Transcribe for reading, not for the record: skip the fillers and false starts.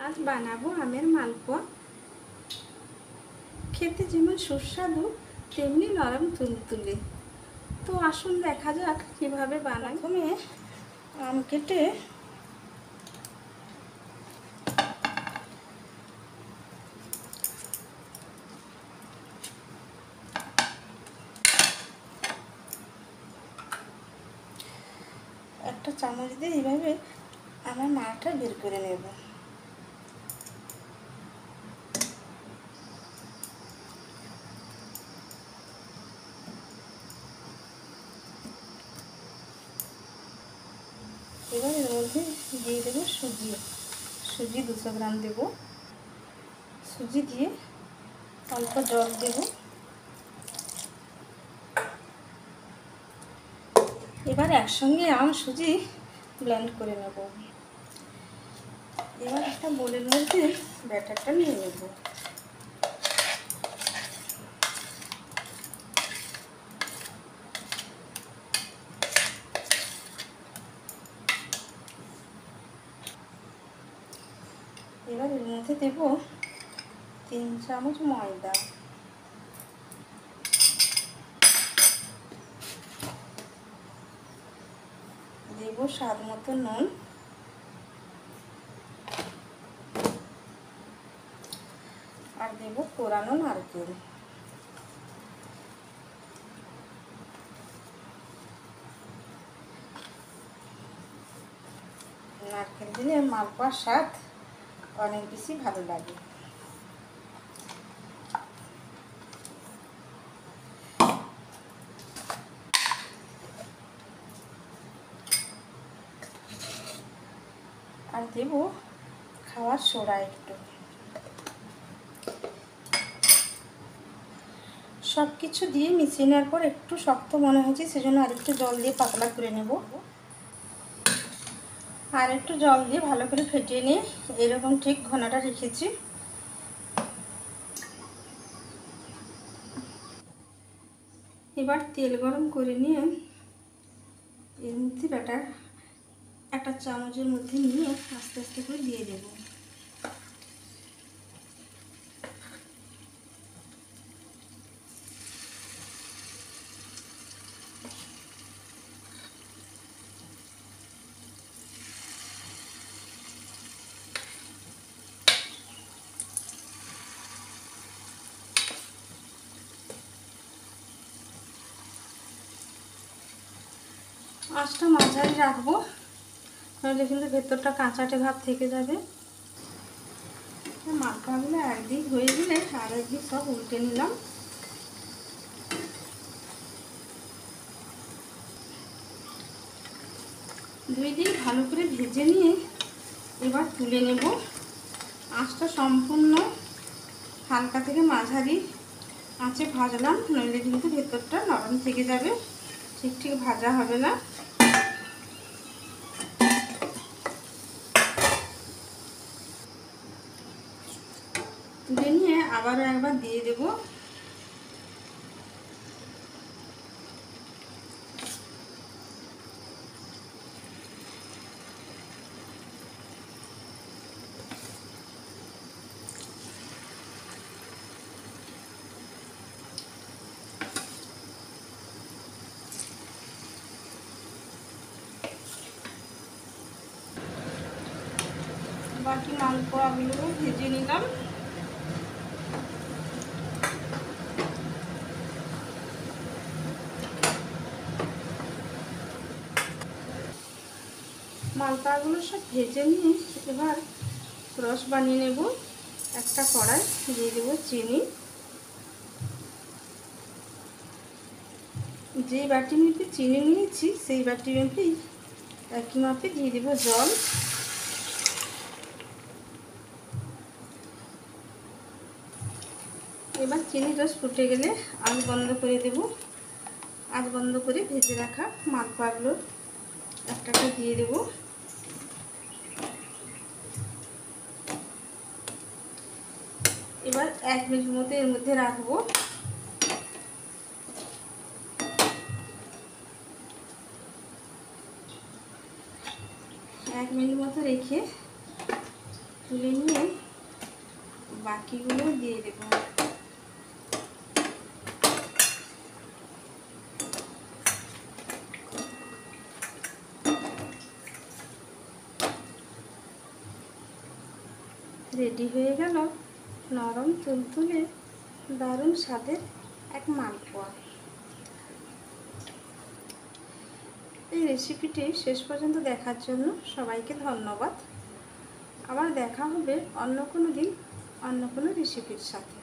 আজ বানাবো আমের মালপোয়া। খেতে যেমন সুস্বাদু তেমনি নরম তুলতুলে। তো আসুন দেখা যাক কিভাবে বানাই। প্রথমে আম কেটে একটা চামচ দিয়ে এইভাবে আমার মাটা বের করে নেব। এবার এর মধ্যে দিয়ে দেবো সুজি 200 গ্রাম দেব। সুজি দিয়ে অল্প জল দেব। এবার একসঙ্গে আম সুজি ব্লেন্ড করে নেব। এবার একটা বোলের মধ্যে ব্যাটারটা নিয়ে নেব। এবার এর মধ্যে দেব 3 চামচ ময়দা, দেব স্বাদ মতো নুন, আর দেব কোরানো নারকেল। নারকেল দিলে মালপোয়ার স্বাদ অনেক বেশি ভালো লাগে। আর দেব খাওয়ার সোডা একটু। সব কিছু দিয়ে মিশিয়ে নেওয়ার পর একটু শক্ত মনে হয়েছে, সেজন্য আরেকটু জল দিয়ে পাতলা করে নেব। আর একটু জল দিয়ে ভালো করে ফেটিয়ে নিয়ে এরকম ঠিক ঘনটা রেখেছি। এবার তেল গরম করে নিয়ে এর মধ্যে ব্যাটার একটা চামচের মধ্যে নিয়ে আস্তে আস্তে করে দিয়ে দেব। আঁচটা মাঝারি রাখবো, নাহলে কিন্তু ভেতরটা কাঁচাটে ভাব থেকে যাবে। মালপোয়াগুলো একদিক হয়ে গেলে আর একদিক সব উল্টে নিলাম। দুই দিক ভালো করে ভেজে নিয়ে এবার তুলে নেব। আঁচটা সম্পূর্ণ হালকা থেকে মাঝারি আঁচে ভাজলাম, নইলে কিন্তু ভেতরটা নরম থেকে যাবে, ঠিক ভাজা হবে না। তুলে নিয়ে আবারও একবার দিয়ে দেব। বাকি মালপোয়াগুলো ভেজে নিলাম। মালপোয়াগুলো সব ভেজে নিয়ে এবার রস বানিয়ে নেব। একটা কড়াই দিয়ে দেবো চিনি। যেই বাটি মেপে চিনি নিয়েছি সেই বাটি মেপেই একই মাপে দিয়ে দেবো জল। এবার চিনি রস ফুটে গেলে আঁচ বন্ধ করে দেব। আঁচ বন্ধ করে ভেজে রাখা মালপোয়াগুলো একটা দিয়ে দেব। এবার 1 মিনিট মতো এর মধ্যে রাখবো। 1 মিনিট মতো রেখে তুলে নিয়ে বাকিগুলো দিয়ে দেবো। রেডি হয়ে গেল নরম তুলতুলে দারুণ স্বাদের এক মালপোয়া। এই রেসিপিটি শেষ পর্যন্ত দেখার জন্য সবাইকে ধন্যবাদ। আবার দেখা হবে অন্য কোনো দিন অন্য কোনো রেসিপির সাথে।